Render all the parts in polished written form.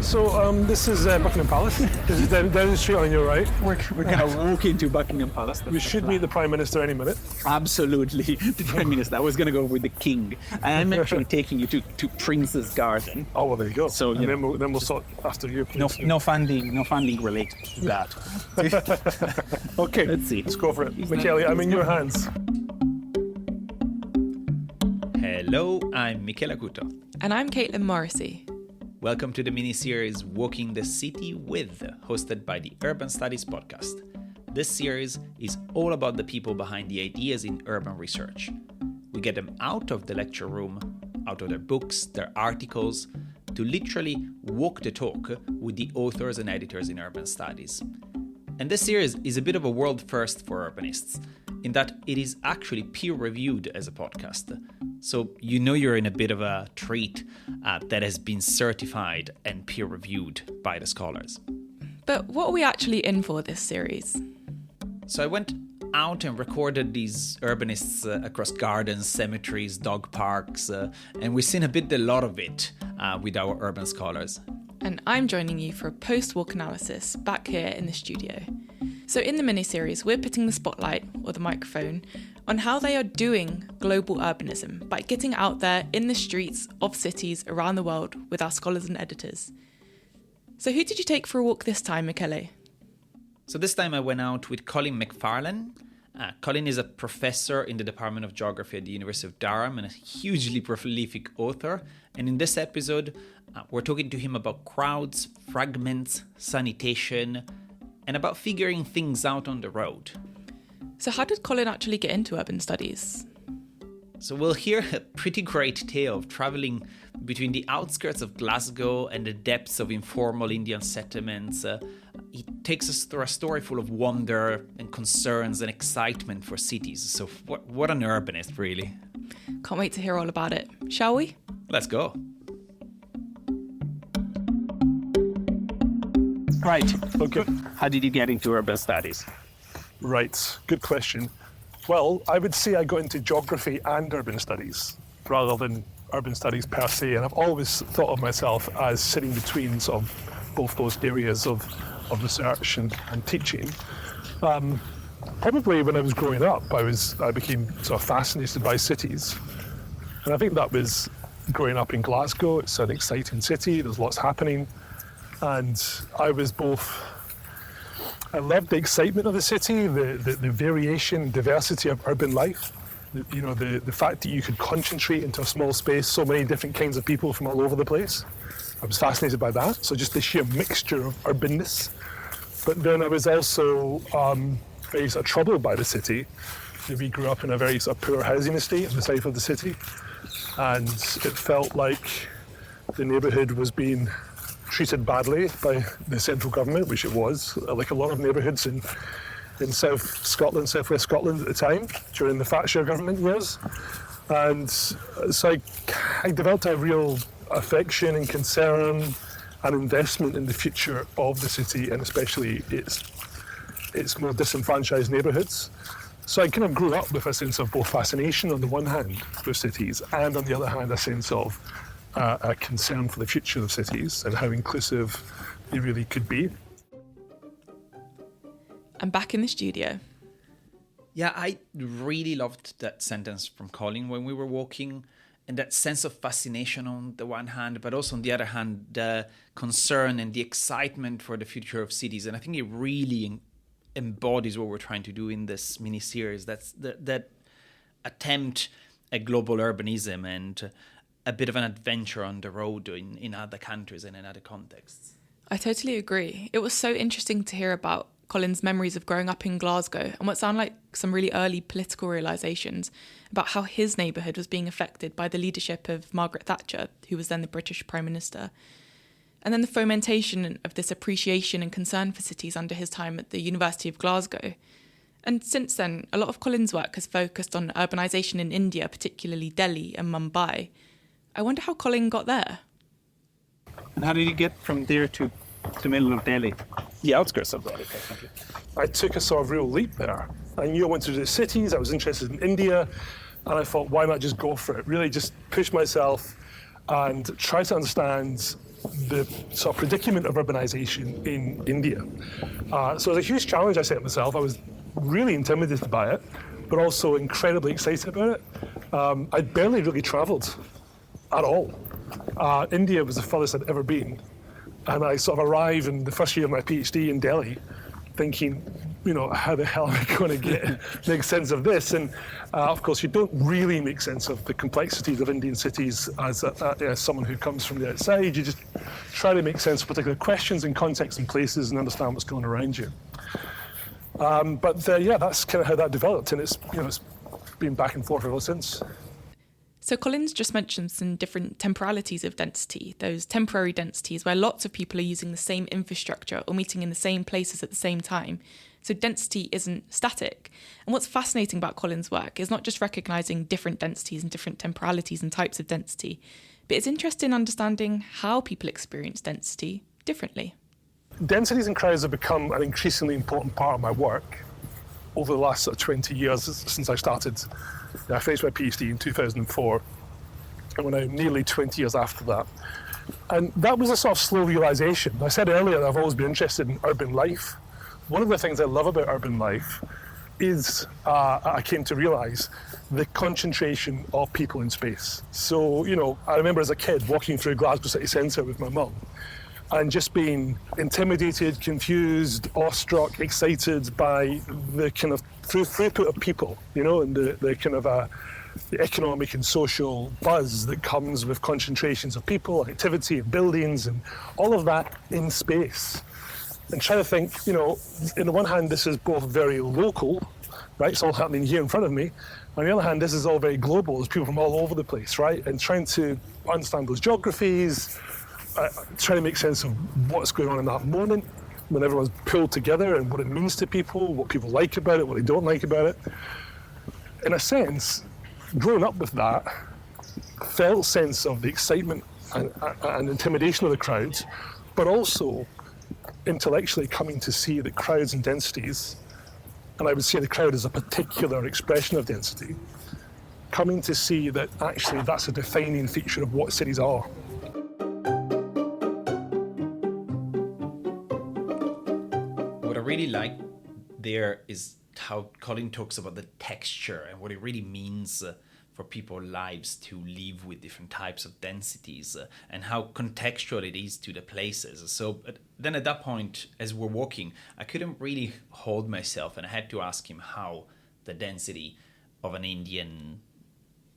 This is Buckingham Palace. This is down the street on your right. We're going to walk into Buckingham Palace. We should meet the Prime Minister any minute. Absolutely. The Prime Minister. I was going to go with the King. I'm actually taking you to Prince's Garden. Oh, well, there you go. So, and then we'll sort after you. No funding related to that. Okay, let's see. Let's go for it. Michele, I'm in your hands. Hello, I'm Michele Acuto. And I'm Caitlin Morrissey. Welcome to the mini-series Walking the City With, hosted by the Urban Studies podcast. This series is all about the people behind the ideas in urban research. We get them out of the lecture room, out of their books, their articles, to literally walk the talk with the authors and editors in urban studies. And this series is a bit of a world first for urbanists, in that it is actually peer-reviewed as a podcast. So you know you're in a bit of a treat that has been certified and peer-reviewed by the scholars. But what are we actually in for this series? So I went out and recorded these urbanists across gardens, cemeteries, dog parks, and we've seen a lot of it with our urban scholars. And I'm joining you for a post-walk analysis back here in the studio. So in the mini-series, we're putting the spotlight, or the microphone, on how they are doing global urbanism by getting out there in the streets of cities around the world with our scholars and editors. So who did you take for a walk this time, Michele? So this time I went out with Colin McFarlane. Colin is a professor in the Department of Geography at the University of Durham and a hugely prolific author. And in this episode, we're talking to him about crowds, fragments, sanitation, and about figuring things out on the road. So how did Colin actually get into urban studies? So we'll hear a pretty great tale of travelling between the outskirts of Glasgow and the depths of informal Indian settlements. He takes us through a story full of wonder and concerns and excitement for cities. So what an urbanist, really. Can't wait to hear all about it. Shall we? Let's go. Right. Okay. How did you get into urban studies? Right, good question. Well, I would say I got into geography and urban studies rather than urban studies per se, and I've always thought of myself as sitting between sort of both those areas of research and teaching. Probably when I was growing up, I became sort of fascinated by cities, and I think that was growing up in Glasgow. It's an exciting city, there's lots happening, and I loved the excitement of the city, the variation, diversity of urban life. The fact that you could concentrate into a small space so many different kinds of people from all over the place. I was fascinated by that. So just the sheer mixture of urbanness. But then I was also very sort of troubled by the city. We grew up in a very sort of poor housing estate in the south of the city, and it felt like the neighbourhood was being treated badly by the central government, which it was, like a lot of neighbourhoods in South Scotland, South West Scotland at the time, during the Thatcher government years. And so I developed a real affection and concern and investment in the future of the city, and especially its more disenfranchised neighbourhoods. So I kind of grew up with a sense of both fascination on the one hand with cities, and on the other hand a sense of a concern for the future of cities and how inclusive they really could be. I'm back in the studio. Yeah, I really loved that sentence from Colin when we were walking, and that sense of fascination on the one hand, but also on the other hand, the concern and the excitement for the future of cities. And I think it really embodies what we're trying to do in this mini-series. That's that attempt at global urbanism and a bit of an adventure on the road in other countries and in other contexts. I totally agree. It was so interesting to hear about Colin's memories of growing up in Glasgow and what sound like some really early political realisations about how his neighbourhood was being affected by the leadership of Margaret Thatcher, who was then the British Prime Minister. And then the fomentation of this appreciation and concern for cities under his time at the University of Glasgow. And since then, a lot of Colin's work has focused on urbanisation in India, particularly Delhi and Mumbai. I wonder how Colin got there. And how did you get from there to the middle of Delhi? The outskirts of Delhi, technically. I took a sort of real leap there. I knew I wanted to do cities, I was interested in India, and I thought, why not just go for it? Really just push myself and try to understand the sort of predicament of urbanization in India. So it was a huge challenge I set myself. I was really intimidated by it, but also incredibly excited about it. I'd barely really traveled at all. India was the furthest I'd ever been. And I sort of arrived in the first year of my PhD in Delhi thinking, how the hell am I going to make sense of this? And of course, you don't really make sense of the complexities of Indian cities as someone who comes from the outside. You just try to make sense of particular questions and contexts and places and understand what's going on around you. But that's kind of how that developed, and it's been back and forth ever since. So Colin's just mentioned some different temporalities of density, those temporary densities where lots of people are using the same infrastructure or meeting in the same places at the same time. So density isn't static. And what's fascinating about Colin's work is not just recognising different densities and different temporalities and types of density, but it's interested in understanding how people experience density differently. Densities and crowds have become an increasingly important part of my work over the last 20 years since I started. I finished my PhD in 2004, and we're now nearly 20 years after that. And that was a sort of slow realisation. I said earlier that I've always been interested in urban life. One of the things I love about urban life is, I came to realise, the concentration of people in space. So, I remember as a kid walking through Glasgow city centre with my mum, and just being intimidated, confused, awestruck, excited by the kind of throughput of people, and the kind of the economic and social buzz that comes with concentrations of people, activity, and buildings, and all of that in space. And try to think, on the one hand, this is both very local, right? It's all happening here in front of me. On the other hand, this is all very global. There's people from all over the place, right? And trying to understand those geographies, trying to make sense of what's going on in that moment when everyone's pulled together and what it means to people, what people like about it, what they don't like about it. In a sense, growing up with that, felt sense of the excitement and intimidation of the crowds, but also intellectually coming to see that crowds and densities, and I would say the crowd is a particular expression of density, coming to see that actually that's a defining feature of what cities are. What I really like there is how Colin talks about the texture and what it really means for people's lives to live with different types of densities and how contextual it is to the places. So then at that point, as we're walking, I couldn't really hold myself and I had to ask him how the density of an Indian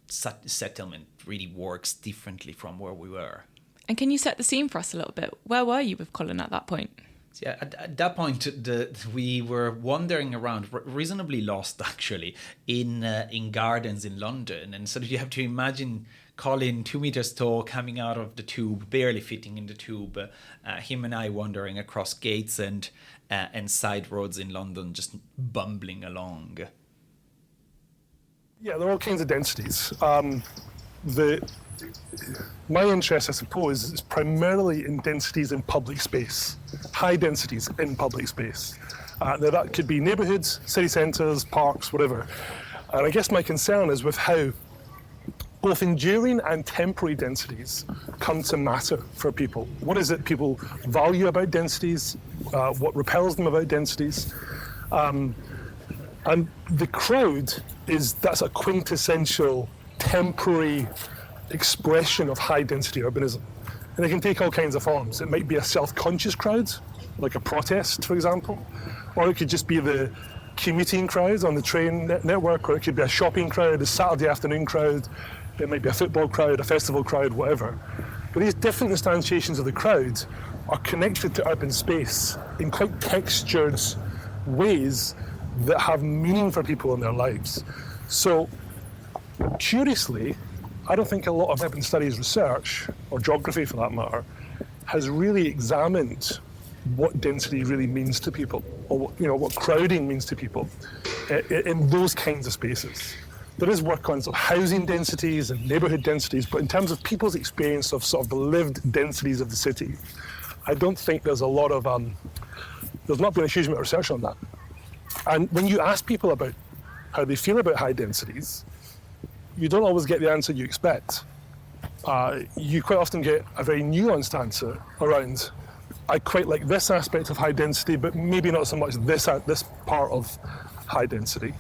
settlement really works differently from where we were. And can you set the scene for us a little bit? Where were you with Colin at that point? Yeah, at that point, we were wandering around, reasonably lost actually, in gardens in London. And so you have to imagine Colin, 2 meters tall, coming out of the tube, barely fitting in the tube. Him and I wandering across gates and side roads in London, just bumbling along. Yeah, there are all kinds of densities. My interest, I suppose, is primarily in densities in public space, high densities in public space. Now that could be neighbourhoods, city centres, parks, whatever. And I guess my concern is with how both enduring and temporary densities come to matter for people. What is it people value about densities? What repels them about densities? And the crowd that's a quintessential temporary expression of high-density urbanism. And it can take all kinds of forms. It might be a self-conscious crowd, like a protest, for example, or it could just be the commuting crowd on the train network, or it could be a shopping crowd, a Saturday afternoon crowd, it might be a football crowd, a festival crowd, whatever. But these different instantiations of the crowd are connected to urban space in quite textured ways that have meaning for people in their lives. So, curiously, I don't think a lot of urban studies research, or geography for that matter, has really examined what density really means to people, or what crowding means to people in those kinds of spaces. There is work on sort of housing densities and neighbourhood densities, but in terms of people's experience of sort of the lived densities of the city, I don't think there's a lot of, there's not been a huge amount of research on that. And when you ask people about how they feel about high densities, you don't always get the answer you expect. you quite often get a very nuanced answer around, I quite like this aspect of high density, but maybe not so much this part of high density.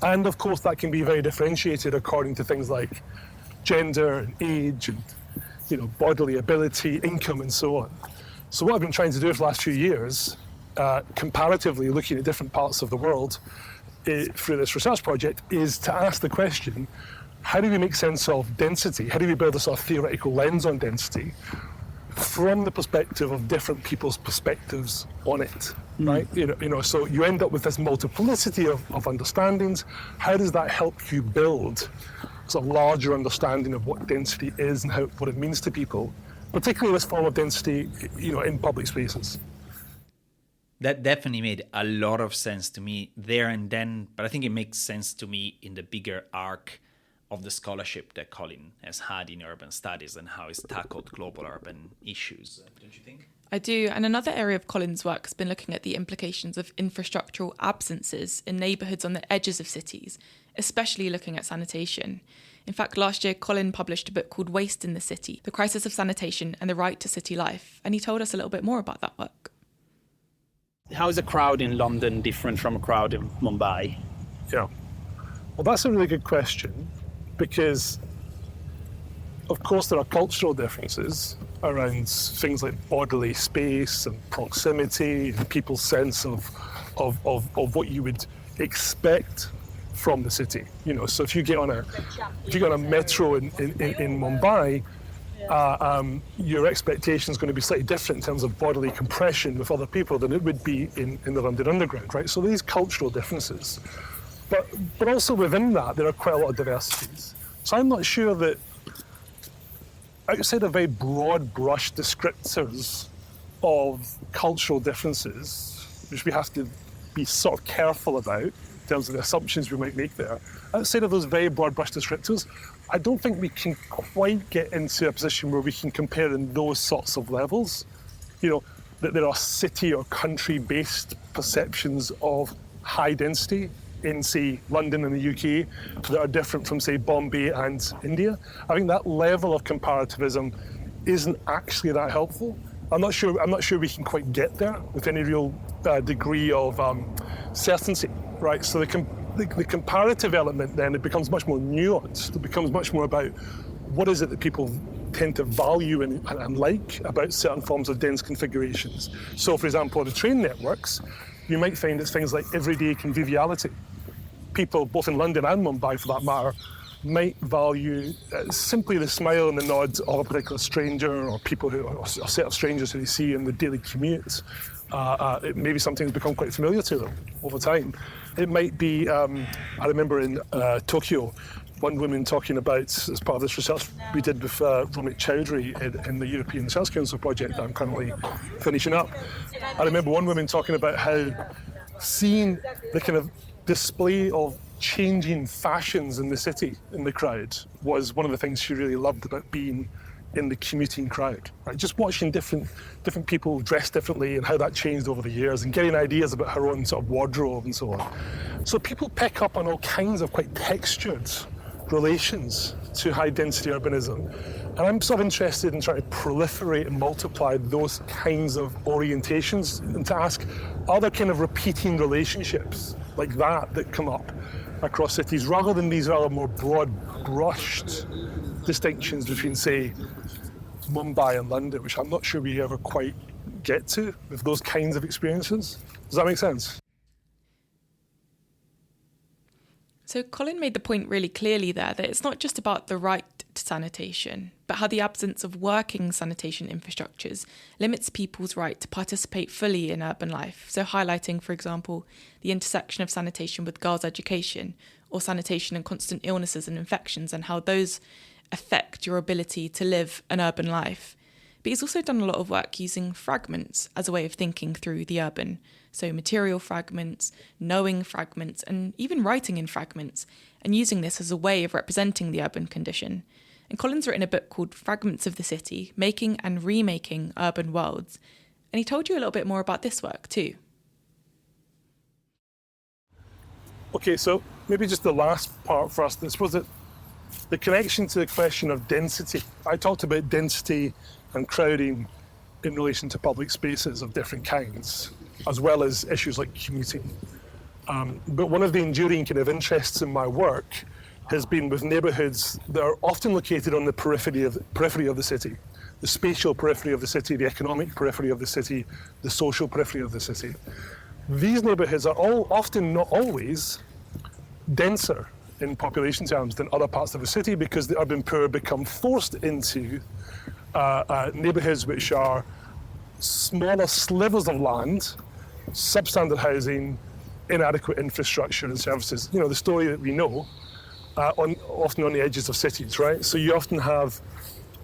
And of course, that can be very differentiated according to things like gender and age and bodily ability, income, and so on. So what I've been trying to do for the last few years, comparatively looking at different parts of the world through this research project, is to ask the question, how do we make sense of density? How do we build a sort of theoretical lens on density from the perspective of different people's perspectives on it, right? So you end up with this multiplicity of understandings. How does that help you build a larger understanding of what density is and what it means to people, particularly this form of density, in public spaces? That definitely made a lot of sense to me there and then, but I think it makes sense to me in the bigger arc of the scholarship that Colin has had in urban studies and how he's tackled global urban issues, don't you think? I do, and another area of Colin's work has been looking at the implications of infrastructural absences in neighbourhoods on the edges of cities, especially looking at sanitation. In fact, last year, Colin published a book called Waste in the City, The Crisis of Sanitation and the Right to City Life, and he told us a little bit more about that work. How is a crowd in London different from a crowd in Mumbai? Yeah. Well, that's a really good question, because of course there are cultural differences around things like bodily space and proximity and people's sense of what you would expect from the city. So if you get on a metro in Mumbai, your expectation is going to be slightly different in terms of bodily compression with other people than it would be in the London Underground, right? So these cultural differences. But also within that, there are quite a lot of diversities. So I'm not sure that, outside of very broad brush descriptors of cultural differences, which we have to be sort of careful about in terms of the assumptions we might make there, outside of those very broad brush descriptors, I don't think we can quite get into a position where we can compare in those sorts of levels. That there are city or country-based perceptions of high density in, say, London and the UK that are different from, say, Bombay and India. I think that level of comparativism isn't actually that helpful. I'm not sure we can quite get there with any real degree of certainty, right? So the comparative element then, it becomes much more nuanced. It becomes much more about what is it that people tend to value and like about certain forms of dense configurations. So, for example, on the train networks, you might find it's things like everyday conviviality. People, both in London and Mumbai for that matter, might value simply the smile and the nod of a particular stranger or a set of strangers who they see in the daily commute. It maybe something's become quite familiar to them over time. It might be, I remember in Tokyo, one woman talking about, as part of this research we did with Romit Chowdhury in the European Research Council project that I'm currently finishing up. I remember one woman talking about how seeing the kind of display of changing fashions in the city, in the crowd, was one of the things she really loved about being in the commuting crowd, right? Just watching different people dressed differently and how that changed over the years and getting ideas about her own sort of wardrobe and so on. So people pick up on all kinds of quite textured relations to high density urbanism. And I'm sort of interested in trying to proliferate and multiply those kinds of orientations and to ask, are there kind of repeating relationships like that come up across cities, rather than these rather more broad-brushed distinctions between, say, Mumbai and London, which I'm not sure we ever quite get to with those kinds of experiences. Does that make sense? So Colin made the point really clearly there that it's not just about the right to sanitation, but how the absence of working sanitation infrastructures limits people's right to participate fully in urban life. So highlighting, for example, the intersection of sanitation with girls' education, or sanitation and constant illnesses and infections, and how those affect your ability to live an urban life. But he's also done a lot of work using fragments as a way of thinking through the urban. So material fragments, knowing fragments, and even writing in fragments, and using this as a way of representing the urban condition. And Colin's written a book called Fragments of the City, Making and Remaking Urban Worlds. And he told you a little bit more about this work too. Okay, so maybe just the last part first. I suppose that the connection to the question of density. I talked about density and crowding in relation to public spaces of different kinds, as well as issues like commuting. But one of the enduring kind of interests in my work has been with neighbourhoods that are often located on the periphery of the city, the spatial periphery of the city, the economic periphery of the city, the social periphery of the city. These neighbourhoods are often, not always, denser in population terms than other parts of the city, because the urban poor become forced into neighbourhoods which are smaller slivers of land, substandard housing, inadequate infrastructure and services. You know, the story that we know, often on the edges of cities, right? So you often have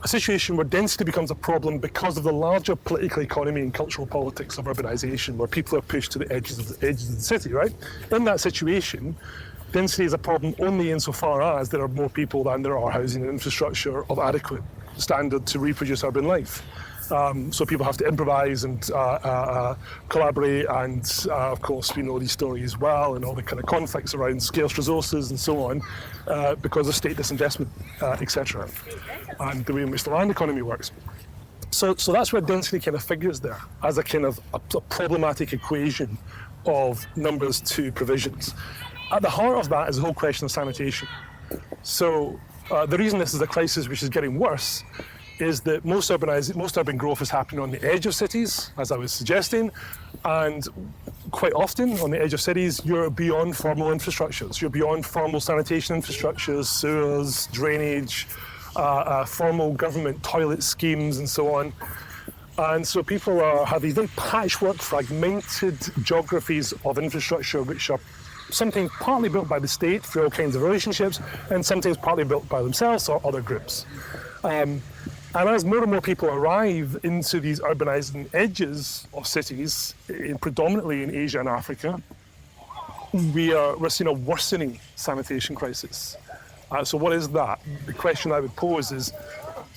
a situation where density becomes a problem because of the larger political economy and cultural politics of urbanisation, where people are pushed to the edges of the city, right? In that situation, density is a problem only insofar as there are more people than there are housing and infrastructure of adequate standard to reproduce urban life. So people have to improvise and collaborate, and of course we know these stories well, and all the kind of conflicts around scarce resources and so on, because of state disinvestment, etc., and the way in which the land economy works. So that's where density kind of figures there as a kind of a problematic equation of numbers to provisions. At the heart of that is the whole question of sanitation. So the reason this is a crisis which is getting worse is that most urban growth is happening on the edge of cities, as I was suggesting, and quite often on the edge of cities you're beyond formal infrastructures. You're beyond formal sanitation infrastructures, sewers, drainage, formal government toilet schemes and so on. And so people have these very patchwork, fragmented geographies of infrastructure which are sometimes partly built by the state through all kinds of relationships, and sometimes partly built by themselves or other groups. And as more and more people arrive into these urbanising edges of cities, predominantly in Asia and Africa, we're seeing a worsening sanitation crisis. So what is that? The question I would pose is,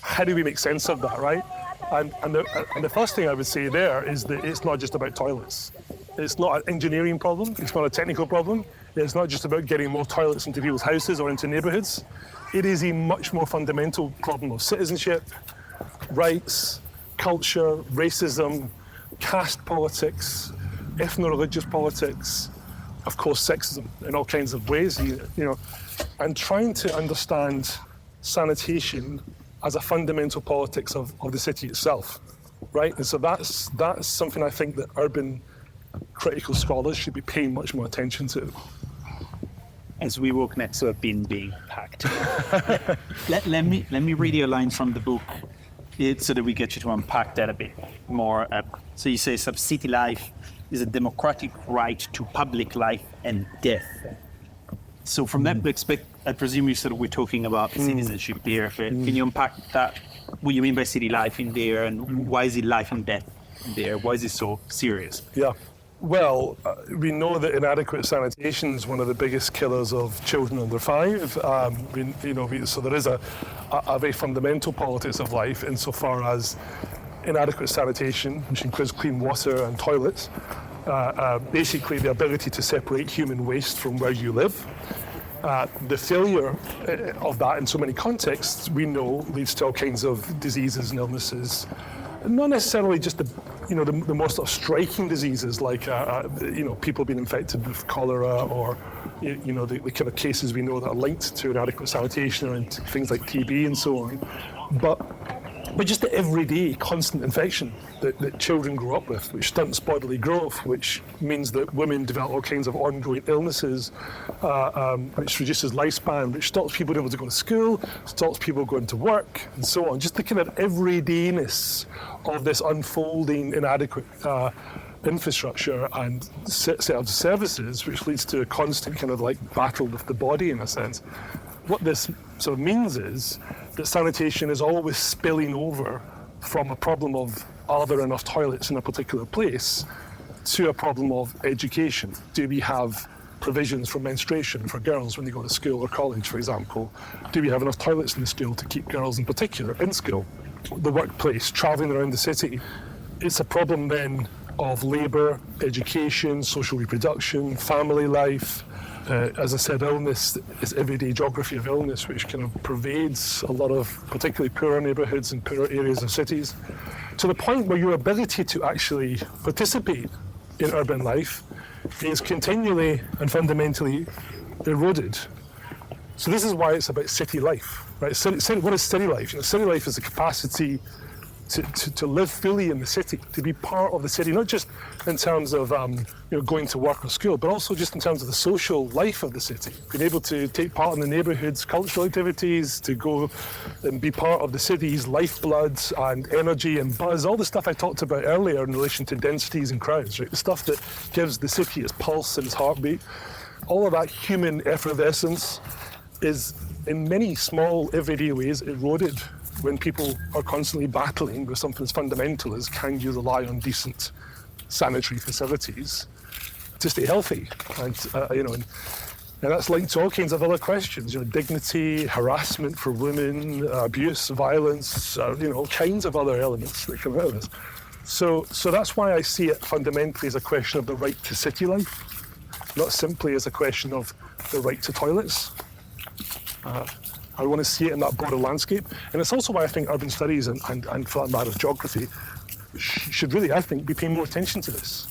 how do we make sense of that, right? And the first thing I would say there is that it's not just about toilets. It's not an engineering problem, it's not a technical problem, it's not just about getting more toilets into people's houses or into neighbourhoods. It is a much more fundamental problem of citizenship, rights, culture, racism, caste politics, ethno-religious politics, of course sexism in all kinds of ways, and trying to understand sanitation as a fundamental politics of the city itself, right? And so that's something I think that urban critical scholars should be paying much more attention to. As we walk next to a bin being packed. let me read you a line from the book so that we get you to unpack that a bit more. So you say, city life is a democratic right to public life and death. So from that perspective, I presume we're talking about citizenship here. Can you unpack that? What you mean by city life in there, and why is it life and death there? Why is it so serious? Yeah. Well, we know that inadequate sanitation is one of the biggest killers of children under 5. So there is a very fundamental politics of life insofar as inadequate sanitation, which includes clean water and toilets, basically the ability to separate human waste from where you live. The failure of that in so many contexts, we know, leads to all kinds of diseases and illnesses. Not necessarily just the more sort of striking diseases like people being infected with cholera, or the kind of cases we know that are linked to inadequate sanitation, or things like TB and so on. But just the everyday constant infection that children grow up with, which stunts bodily growth, which means that women develop all kinds of ongoing illnesses, which reduces lifespan, which stops people being able to go to school, stops people going to work, and so on. Just the kind of everydayness of this unfolding inadequate infrastructure and set of services, which leads to a constant kind of like battle with the body in a sense. What this sort of means is that sanitation is always spilling over from a problem of are there enough toilets in a particular place to a problem of education. Do we have provisions for menstruation for girls when they go to school or college, for example? Do we have enough toilets in the school to keep girls in particular in school? The workplace, travelling around the city. It's a problem then of labour, education, social reproduction, family life, As I said, illness is everyday geography of illness, which kind of pervades a lot of particularly poorer neighbourhoods and poorer areas of cities, to the point where your ability to actually participate in urban life is continually and fundamentally eroded. So this is why it's about city life, right? What is city life? City life is the capacity to live fully in the city, to be part of the city, not just in terms of going to work or school, but also just in terms of the social life of the city. Being able to take part in the neighbourhood's cultural activities, to go and be part of the city's lifeblood and energy and buzz, all the stuff I talked about earlier in relation to densities and crowds, right? The stuff that gives the city its pulse and its heartbeat. All of that human effervescence is in many small everyday ways eroded when people are constantly battling with something as fundamental as can you rely on decent sanitary facilities to stay healthy, and that's linked to all kinds of other questions, dignity, harassment for women, abuse, violence, all kinds of other elements that come out of this. So that's why I see it fundamentally as a question of the right to city life, not simply as a question of the right to toilets. I want to see it in that broader landscape. And it's also why I think urban studies and for that matter, geography should really, I think, be paying more attention to this.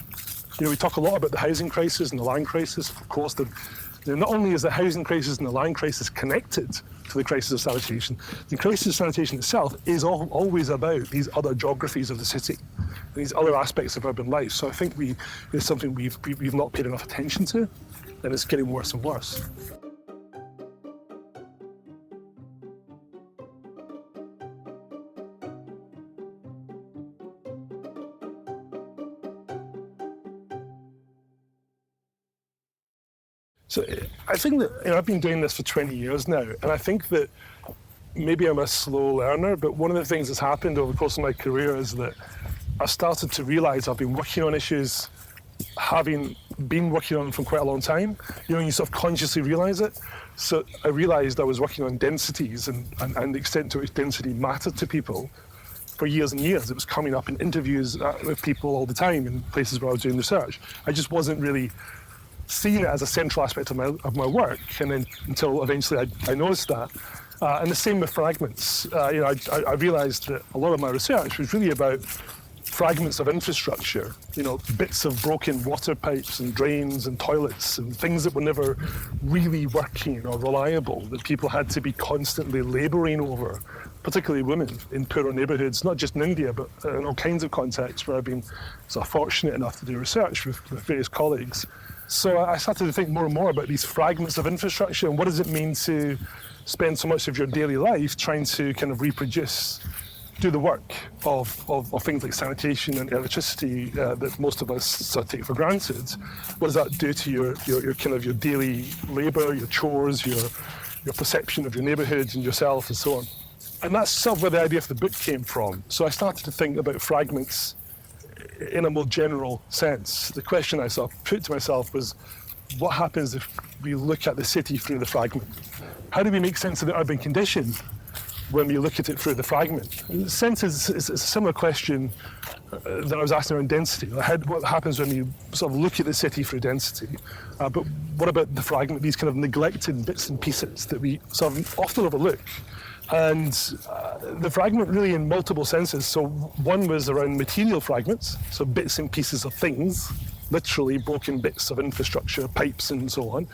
We talk a lot about the housing crisis and the land crisis. Of course, not only is the housing crisis and the land crisis connected to the crisis of sanitation, the crisis of sanitation itself is always about these other geographies of the city, these other aspects of urban life. So I think it's something we've not paid enough attention to, and it's getting worse and worse. So I think that I've been doing this for 20 years now, and I think that maybe I'm a slow learner, but one of the things that's happened over the course of my career is that I started to realise I've been working on issues, having been working on them for quite a long time. You sort of consciously realise it. So I realised I was working on densities and the extent to which density mattered to people for years and years. It was coming up in interviews with people all the time in places where I was doing research. I just wasn't really seeing it as a central aspect of my work, and then until eventually I noticed that. And the same with fragments. I realised that a lot of my research was really about fragments of infrastructure, bits of broken water pipes and drains and toilets and things that were never really working or reliable, that people had to be constantly labouring over, particularly women in poorer neighbourhoods, not just in India, but in all kinds of contexts where I've been sort of fortunate enough to do research with various colleagues. So I started to think more and more about these fragments of infrastructure and what does it mean to spend so much of your daily life trying to kind of do the work of things like sanitation and electricity that most of us sort of take for granted. What does that do to your kind of your daily labour, your chores, your perception of your neighbourhood and yourself and so on? And that's sort of where the idea of the book came from. So I started to think about fragments in a more general sense. The question I sort of put to myself was, what happens if we look at the city through the fragment? How do we make sense of the urban condition when we look at it through the fragment? In a sense, it's a similar question that I was asking around density. What happens when you sort of look at the city through density? But what about the fragment, these kind of neglected bits and pieces that we sort of often overlook? And the fragment really in multiple senses. So one was around material fragments, so bits and pieces of things, literally broken bits of infrastructure, pipes and so on,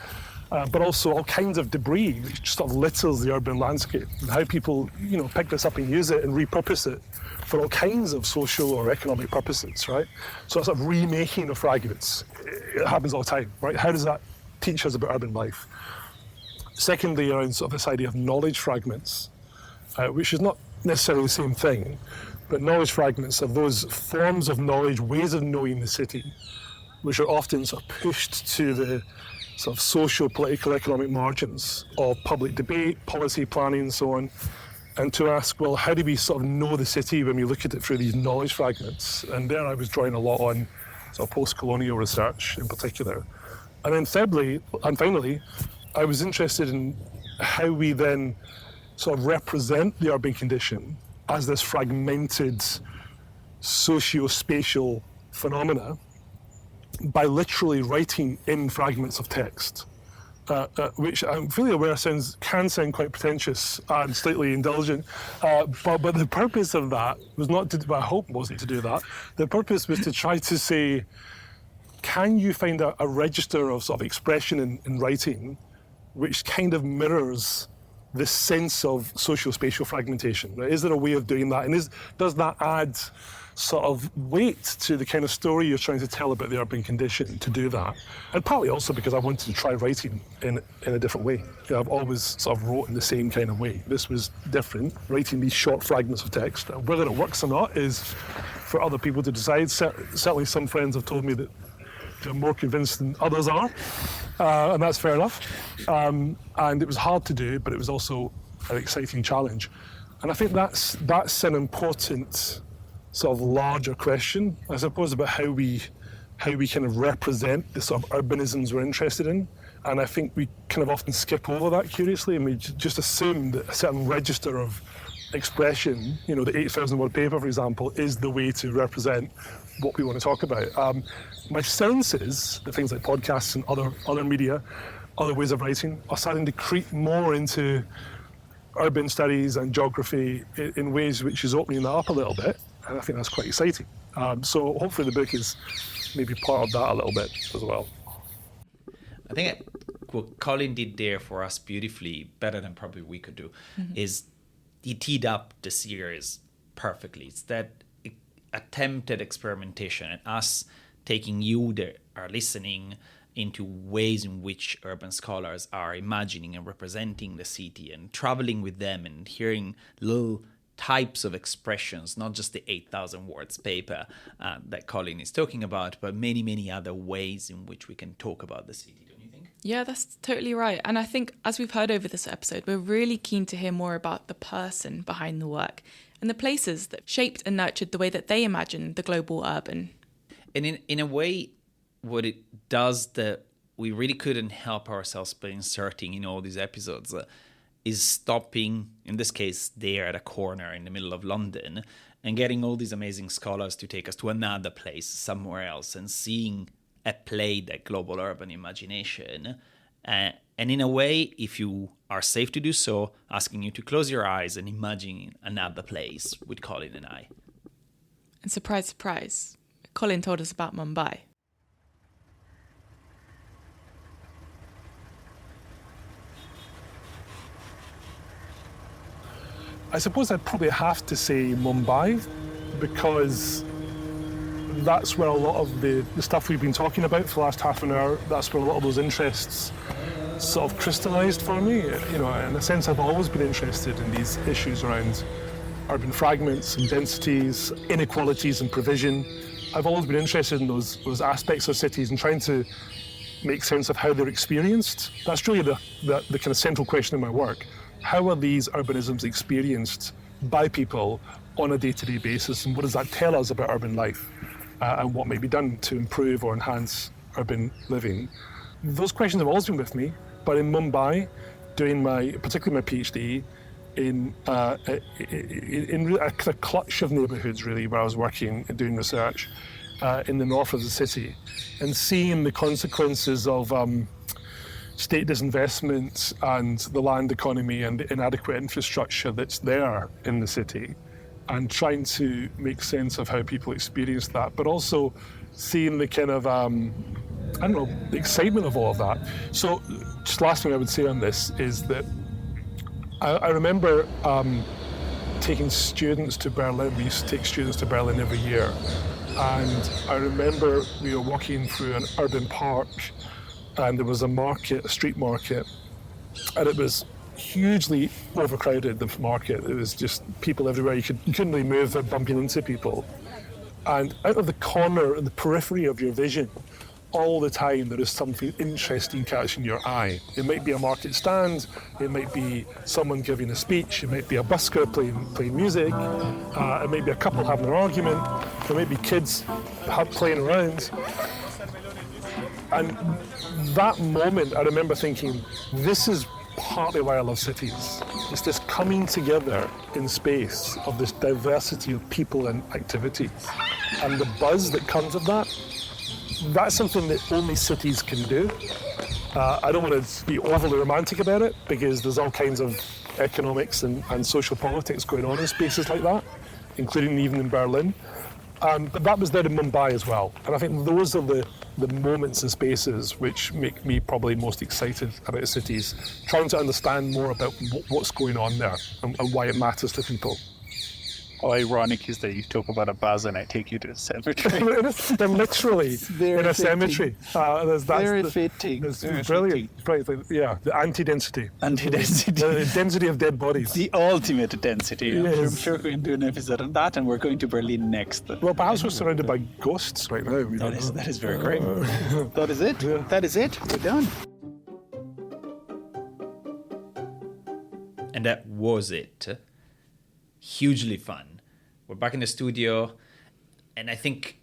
but also all kinds of debris which sort of litters the urban landscape, and how people pick this up and use it and repurpose it for all kinds of social or economic purposes, right? So sort of remaking of fragments, it happens all the time, right? How does that teach us about urban life? Secondly, around sort of this idea of knowledge fragments, which is not necessarily the same thing, but knowledge fragments are those forms of knowledge, ways of knowing the city, which are often sort of pushed to the sort of social, political, economic margins of public debate, policy planning and so on, and to ask, well, how do we sort of know the city when we look at it through these knowledge fragments? And there I was drawing a lot on sort of post-colonial research in particular. And then thirdly, and finally, I was interested in how we then sort of represent the urban condition as this fragmented socio-spatial phenomena by literally writing in fragments of text. which I'm fully aware can sound quite pretentious and slightly indulgent, but the purpose of that was not to, well, I hope wasn't to do that. The purpose was to try to say, can you find a register of sort of expression in writing which kind of mirrors this sense of socio-spatial fragmentation? Right? Is there a way of doing that? And does that add sort of weight to the kind of story you're trying to tell about the urban condition to do that? And partly also because I wanted to try writing in a different way. You know, I've always sort of wrote in the same kind of way. This was different, writing these short fragments of text. Whether it works or not is for other people to decide. Certainly some friends have told me that they're more convinced than others are, and that's fair enough. And it was hard to do, but it was also an exciting challenge. And I think that's an important sort of larger question, I suppose, about how we kind of represent the sort of urbanisms we're interested in. And I think we kind of often skip over that curiously, and we just assume that a certain register of expression, you know, the 8,000 word paper, for example, is the way to represent what we want to talk about. My sense is that things like podcasts and other media, other ways of writing, are starting to creep more into urban studies and geography in ways which is opening that up a little bit, and I think that's quite exciting. So hopefully the book is maybe part of that a little bit as well. I think what Colin did there for us beautifully, better than probably we could do, is he teed up the series perfectly. It's that attempted experimentation and us taking you that are listening into ways in which urban scholars are imagining and representing the city, and traveling with them and hearing little types of expressions, not just the 8,000 words paper that Colin is talking about, but many, many other ways in which we can talk about the city, don't you think? Yeah, that's totally right. And I think, as we've heard over this episode, we're really keen to hear more about the person behind the work and the places that shaped and nurtured the way that they imagine the global urban. And in a way, what it does that we really couldn't help ourselves by inserting in all these episodes is stopping, in this case, there at a corner in the middle of London, and getting all these amazing scholars to take us to another place somewhere else and seeing a play, that global urban imagination. And in a way, if you are safe to do so, asking you to close your eyes and imagine another place with Colin and I. And surprise, surprise, Colin told us about Mumbai. I suppose I'd probably have to say Mumbai, because that's where a lot of the stuff we've been talking about for the last half an hour, that's where a lot of those interests sort of crystallised for me. You know, in a sense, I've always been interested in these issues around urban fragments and densities, inequalities and provision. I've always been interested in those aspects of cities and trying to make sense of how they're experienced. That's really the kind of central question in my work. How are these urbanisms experienced by people on a day-to-day basis, and what does that tell us about urban life and what may be done to improve or enhance living? Those questions have always been with me, but in Mumbai, doing particularly my PhD, in a kind of clutch of neighbourhoods really where I was working and doing research in the north of the city, and seeing the consequences of state disinvestment and the land economy and the inadequate infrastructure that's there in the city, and trying to make sense of how people experience that, but also seeing the kind of, the excitement of all of that. So just last thing I would say on this is that I remember taking students to Berlin. We used to take students to Berlin every year. And I remember we were walking through an urban park, and there was a street market, and it was hugely overcrowded, the market. It was just people everywhere. You couldn't really move without bumping into people. And out of the corner, the periphery of your vision, all the time there is something interesting catching your eye. It might be a market stand, it might be someone giving a speech, it might be a busker playing music, it might be a couple having an argument, there might be kids playing around. And that moment, I remember thinking, this is partly why I love cities. It's this coming together in space of this diversity of people and activities. And the buzz that comes of that, that's something that only cities can do. I don't want to be overly romantic about it because there's all kinds of economics and social politics going on in spaces like that, including even in Berlin. But that was there in Mumbai as well. And I think those are the moments and spaces which make me probably most excited about cities, trying to understand more about what's going on there and why it matters to people. How ironic is that you talk about a bus and I take you to a cemetery? They're literally in a cemetery. Very fitting. It's brilliant. Brilliant. Yeah, the anti-density. Anti-density. The density of dead bodies. The ultimate density. Yes. I'm sure we're going to do an episode on that, and we're going to Berlin next. Well, perhaps we're surrounded by ghosts right now. That is very great. That is it. Yeah. That is it. We're done. And that was it. Hugely fun. We're back in the studio, and I think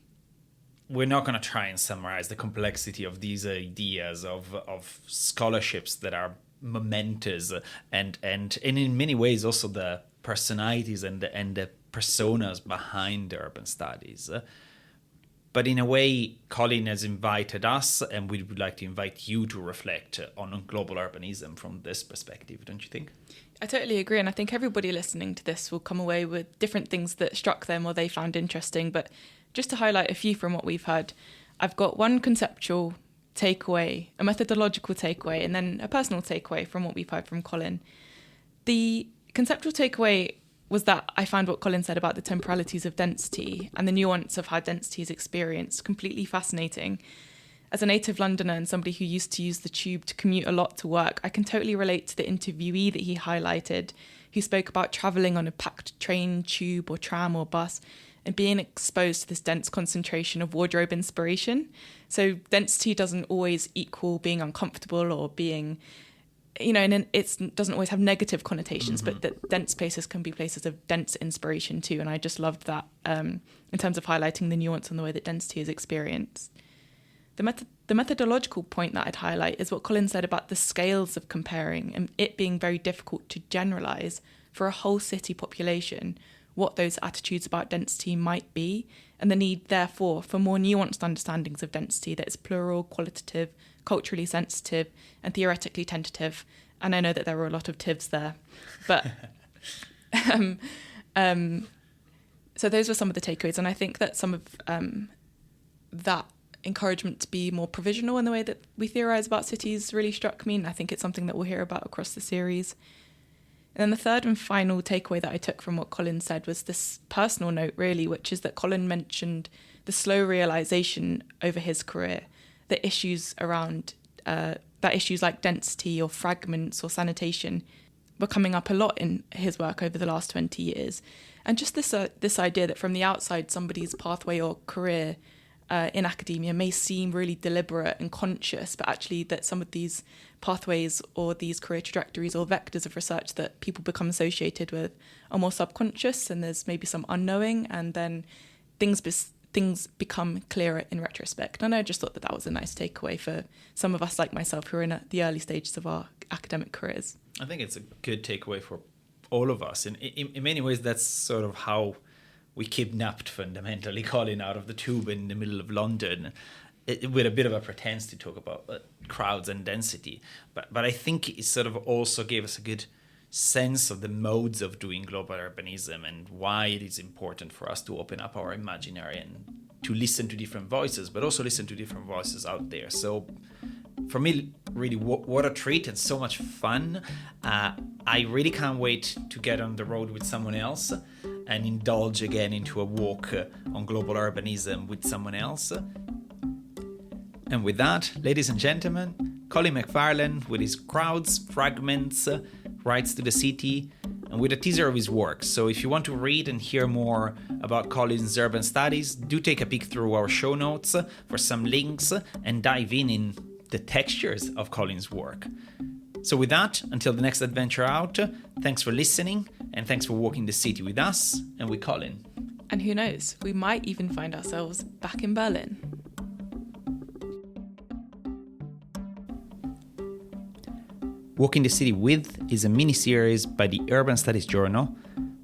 we're not going to try and summarize the complexity of these ideas of scholarships that are momentous and in many ways also the personalities and the personas behind urban studies. But in a way, Colin has invited us, and we would like to invite you to reflect on global urbanism from this perspective, don't you think? I totally agree, and I think everybody listening to this will come away with different things that struck them or they found interesting. But just to highlight a few from what we've heard, I've got one conceptual takeaway, a methodological takeaway, and then a personal takeaway from what we've heard from Colin. The conceptual takeaway was that I found what Colin said about the temporalities of density and the nuance of how density is experienced completely fascinating. As a native Londoner and somebody who used to use the tube to commute a lot to work, I can totally relate to the interviewee that he highlighted, who spoke about travelling on a packed train, tube or tram or bus and being exposed to this dense concentration of wardrobe inspiration. So density doesn't always equal being uncomfortable or being, and it doesn't always have negative connotations, but that dense places can be places of dense inspiration too. And I just loved that in terms of highlighting the nuance and the way that density is experienced. The methodological point that I'd highlight is what Colin said about the scales of comparing and it being very difficult to generalise for a whole city population what those attitudes about density might be, and the need, therefore, for more nuanced understandings of density that is plural, qualitative, culturally sensitive, and theoretically tentative. And I know that there were a lot of tivs there. But so those were some of the takeaways, and I think that some of that encouragement to be more provisional in the way that we theorise about cities really struck me, and I think it's something that we'll hear about across the series. And then the third and final takeaway that I took from what Colin said was this personal note, really, which is that Colin mentioned the slow realisation over his career that issues like density or fragments or sanitation were coming up a lot in his work over the last 20 years. And just this idea that from the outside, somebody's pathway or career in academia may seem really deliberate and conscious, but actually that some of these pathways or these career trajectories or vectors of research that people become associated with are more subconscious, and there's maybe some unknowing, and then things become clearer in retrospect. And I just thought that was a nice takeaway for some of us like myself who are in the early stages of our academic careers. I think it's a good takeaway for all of us. In many ways, that's sort of how we kidnapped fundamentally Colin out of the tube in the middle of London with a bit of a pretense to talk about crowds and density. But I think it sort of also gave us a good sense of the modes of doing global urbanism and why it is important for us to open up our imaginary and to listen to different voices, but also listen to different voices out there. So for me, really, what a treat and so much fun. I really can't wait to get on the road with someone else and indulge again into a walk on global urbanism with someone else. And with that, ladies and gentlemen, Colin McFarlane with his Crowds, Fragments, Rights to the City, and with a teaser of his work. So if you want to read and hear more about Colin's urban studies, do take a peek through our show notes for some links and dive in the textures of Colin's work. So with that, until the next adventure out, thanks for listening, and thanks for walking the city with us and with Colin. And who knows, we might even find ourselves back in Berlin. Walking the City With is a mini-series by the Urban Studies Journal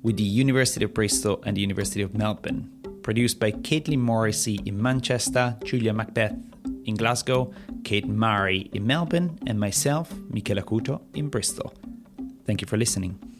with the University of Bristol and the University of Melbourne, produced by Caitlin Morrissey in Manchester, Julia Macbeth in Glasgow, Kate Murray in Melbourne, and myself, Michele Acuto, in Bristol. Thank you for listening.